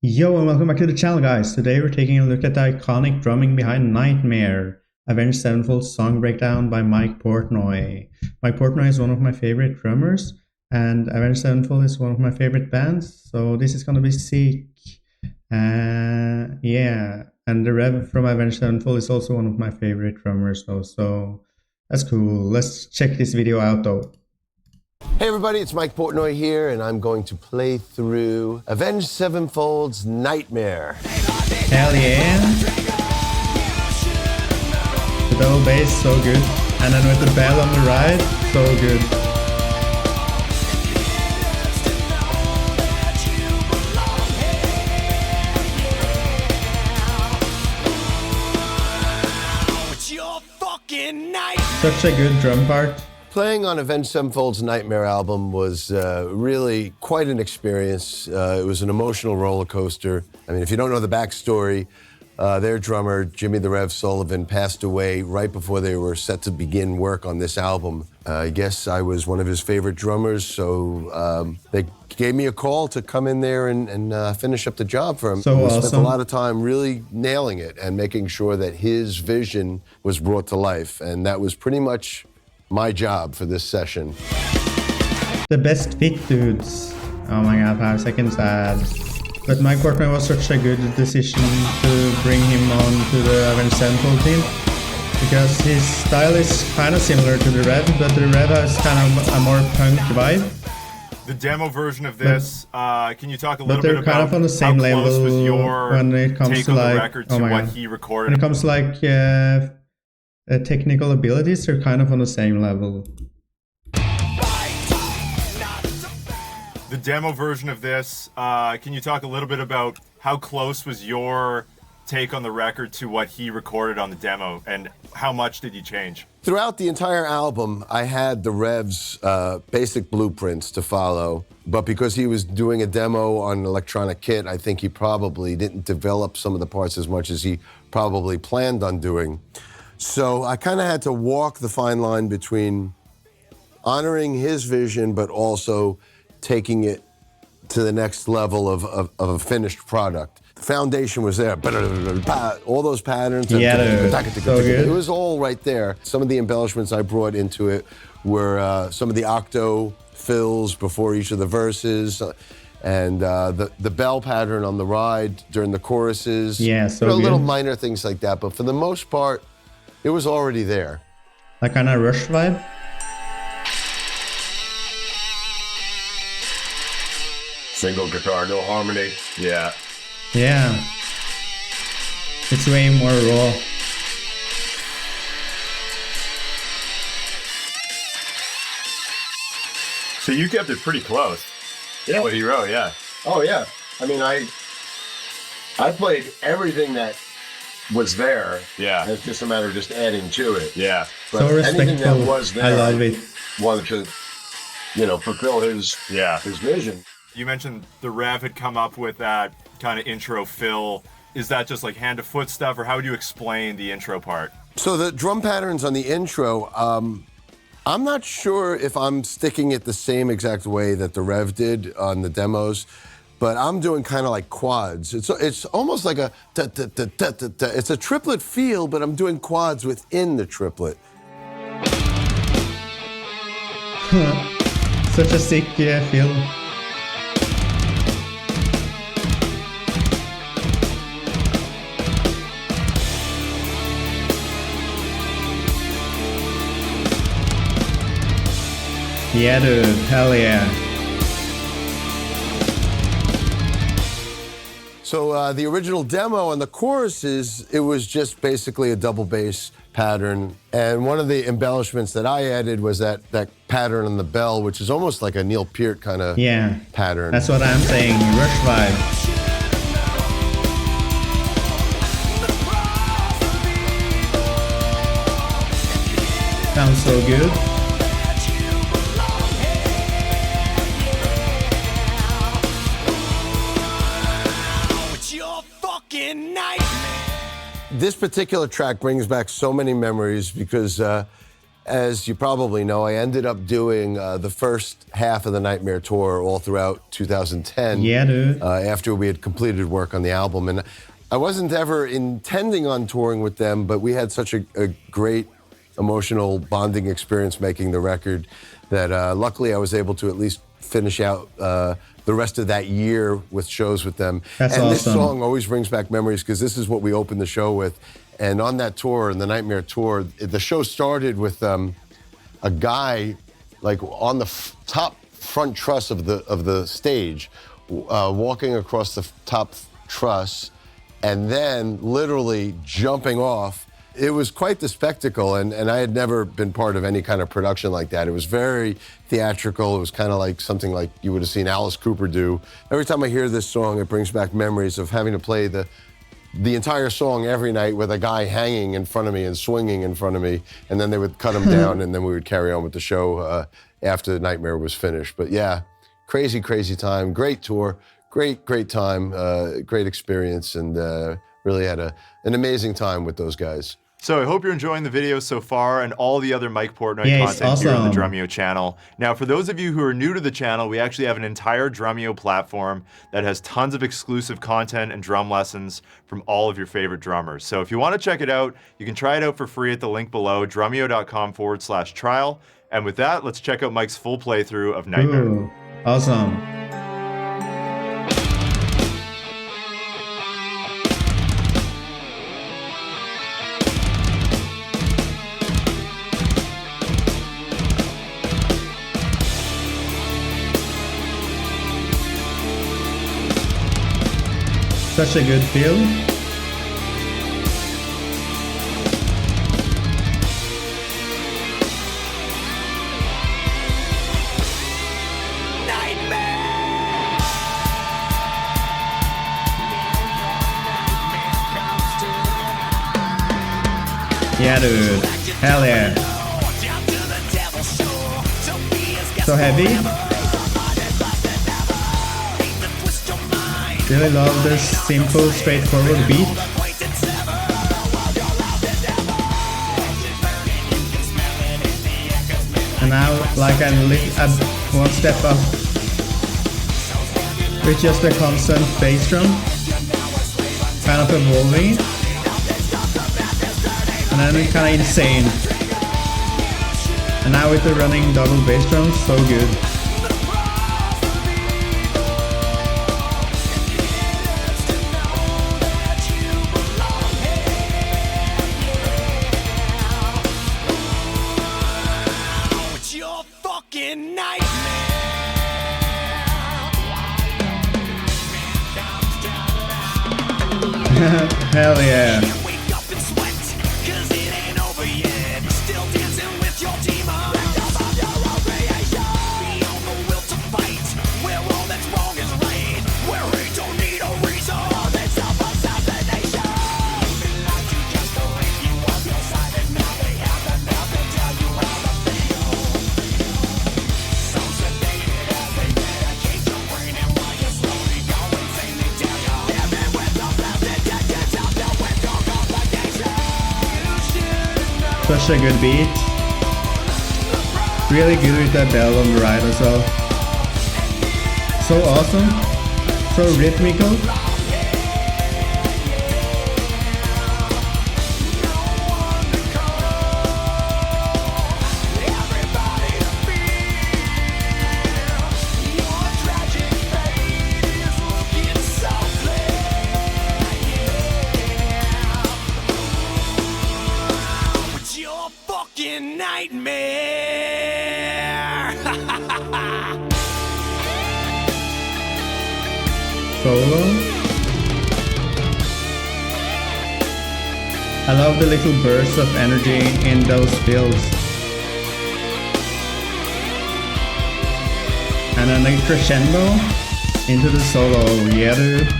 Yo, and welcome back to the channel, guys. Today we're taking a look at the iconic drumming behind Nightmare, Avenged Sevenfold song breakdown by Mike Portnoy. Mike Portnoy is one of my favorite drummers, and Avenged Sevenfold is one of my favorite bands, so this is gonna be sick. Yeah, and the Rev from Avenged Sevenfold is also one of my favorite drummers, though, so that's cool. Let's check this video out, though. Hey everybody, it's Mike Portnoy here, and I'm going to play through Avenged Sevenfold's Nightmare. Hell yeah! The double bass, so good. And then with the bell on the right, so good. Such a good drum part. Playing on Avenged Sevenfold's Nightmare album was really quite an experience. It was an emotional roller coaster. I mean, if you don't know the backstory, their drummer, Jimmy the Rev Sullivan, passed away right before they were set to begin work on this album. I guess I was one of his favorite drummers, so they gave me a call to come in there and finish up the job for him. So we awesome. spent a lot of time really nailing it and making sure that his vision was brought to life, and that was pretty much my job for this session. The best fit dudes. Oh my god, 5 seconds ad. But Mike Portnoy was such a good decision to bring him on to the Avenged Sevenfold team, because his style is kind of similar to the Rev, but the Rev has kind of a more punk vibe. The demo version of this, can you talk a little But they're bit about kind of on the same how close was level your when it comes take to on like, the record oh to my what god. he When recorded? it comes to like technical abilities, they're kind of on the same level. The demo version of this, can you talk a little bit about how close was your take on the record to what he recorded on the demo, and how much did you change? Throughout the entire album, I had the Rev's basic blueprints to follow, but because he was doing a demo on an electronic kit, I think he probably didn't develop some of the parts as much as he probably planned on doing. So I kind of had to walk the fine line between honoring his vision, but also taking it to the next level of a finished product. The foundation was there, all those patterns. Yeah, so good. It was all right there. Some of the embellishments I brought into it were some of the octo fills before each of the verses, and the bell pattern on the ride during the choruses. Yeah, so good. Little minor things like that, but for the most part, it was already there. That kind of Rush vibe. Single guitar, no harmony. Yeah. Yeah. It's way more raw. So you kept it pretty close. Yeah. What he wrote, yeah. Oh yeah. I mean, I played everything that was there. Yeah. It's just a matter of just adding to it. Yeah. But So anything respectful. that was there, I love it. wanted to, fulfill his vision. You mentioned the Rev had come up with that kind of intro fill. Is that just like hand to foot stuff, or how would you explain the intro part? So the drum patterns on the intro, I'm not sure if I'm sticking it the same exact way that the Rev did on the demos, but I'm doing kind of like quads. It's almost like it's a triplet feel, but I'm doing quads within the triplet. Such a sick feel. Yeah, dude. Hell yeah. So the original demo and the choruses, it was just basically a double bass pattern. And one of the embellishments that I added was that pattern on the bell, which is almost like a Neil Peart kind of pattern. That's what I'm saying. Rush vibe. Sounds so good. This particular track brings back so many memories because As you probably know, I ended up doing the first half of the Nightmare Tour all throughout 2010. Yeah, dude. After we had completed work on the album. And I wasn't ever intending on touring with them, but we had such a great emotional bonding experience making the record that luckily I was able to at least finish out the rest of that year with shows with them. That's and awesome. This song always brings back memories because this is what we opened the show with. And on that tour, the Nightmare Tour, the show started with a guy like on the top front truss of the stage, walking across the top truss, and then literally jumping off. It was quite the spectacle, and I had never been part of any kind of production like that. It was very theatrical. It was kind of like something like you would have seen Alice Cooper do. Every time I hear this song, it brings back memories of having to play the entire song every night with a guy hanging in front of me and swinging in front of me, and then they would cut him down, and then we would carry on with the show after Nightmare was finished. But yeah, crazy, crazy time. Great tour, great time, great experience, and really had an amazing time with those guys. So I hope you're enjoying the video so far and all the other Mike Portnoy Yeah, it's content here on the awesome. Drumeo channel. Now, for those of you who are new to the channel, we actually have an entire Drumeo platform that has tons of exclusive content and drum lessons from all of your favorite drummers. So if you want to check it out, you can try it out for free at the link below, drumeo.com/trial. And with that, let's check out Mike's full playthrough of Nightmare. Ooh, awesome. Such a good feel. Yeah, dude. Hell yeah. So heavy. Really love this simple, straightforward beat. And now, like I lift up one step up with just a constant bass drum, kind of evolving, and then kind of insane. And now with the running double bass drums, so good. Hell yeah. Such a good beat. Really good with that bell on the right as well. So awesome. So rhythmical. Solo. I love the little bursts of energy in those fills. And then a crescendo into the solo. Yeah, dude.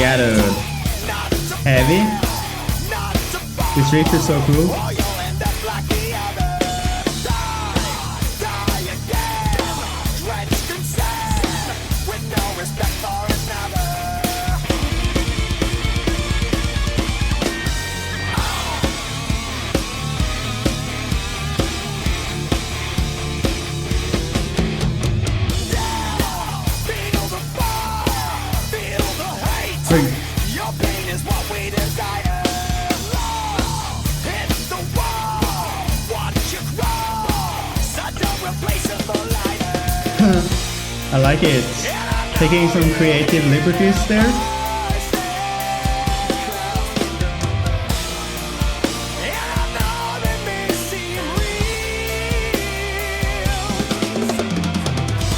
Yeah, dude. Heavy. This riff is so cool. I like it. Taking some creative liberties there.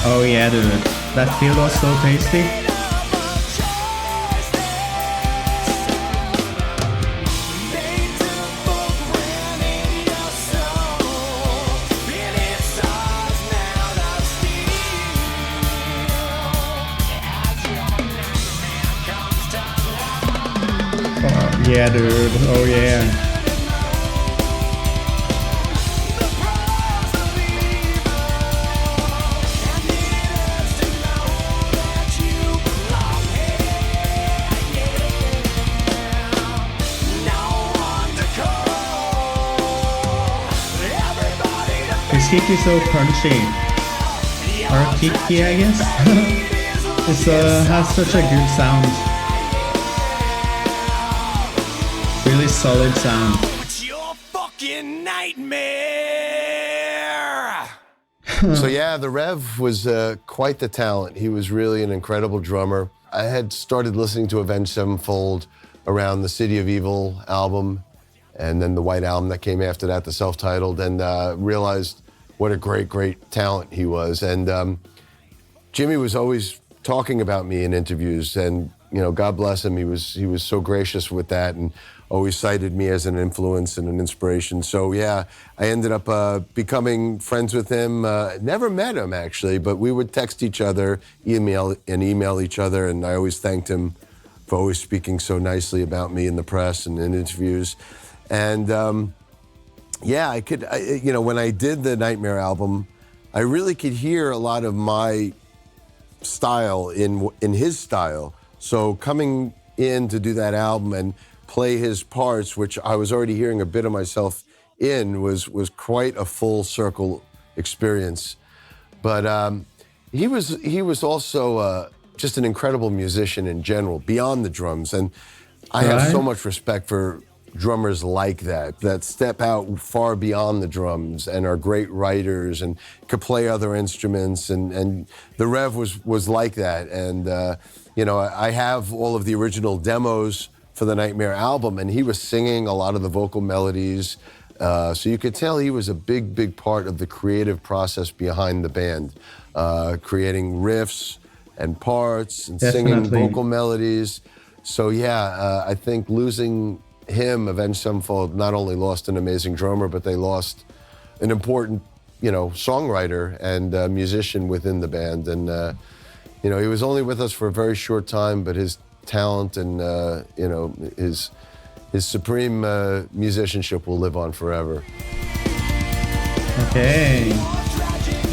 Oh yeah, dude. That field was so tasty. Yeah, dude. Oh, yeah. This kick is so punchy. Or kicky, I guess. It has such a good sound. Really solid sound. It's your fucking nightmare. So yeah, the Rev was quite the talent. He was really an incredible drummer. I had started listening to Avenged Sevenfold around the City of Evil album, and then the White Album that came after that, the self-titled, and realized what a great talent he was. And Jimmy was always talking about me in interviews, and you know, God bless him, he was so gracious with that, and always cited me as an influence and an inspiration. So yeah, I ended up becoming friends with him. Never met him actually, but we would text each other, email each other, and I always thanked him for always speaking so nicely about me in the press and in interviews. And yeah, you know, when I did the Nightmare album, I really could hear a lot of my style in his style. So coming in to do that album and play his parts, which I was already hearing a bit of myself in, was quite a full circle experience. But he was also just an incredible musician in general, beyond the drums. And I have so much respect for drummers like that step out far beyond the drums and are great writers and could play other instruments. And the Rev was like that. And you know, I have all of the original demos for the Nightmare album, and he was singing a lot of the vocal melodies. So you could tell he was a big part of the creative process behind the band, creating riffs and parts and singing vocal melodies. So yeah, I think losing him, Avenged Sevenfold, not only lost an amazing drummer, but they lost an important, you know, songwriter and musician within the band. And you know, he was only with us for a very short time, but his talent and you know, his supreme musicianship will live on forever. Okay,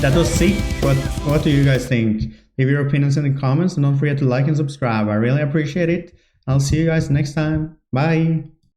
that was sick. What do you guys think? Leave your opinions in the comments and don't forget to like and subscribe. I really appreciate it. I'll see you guys next time. Bye.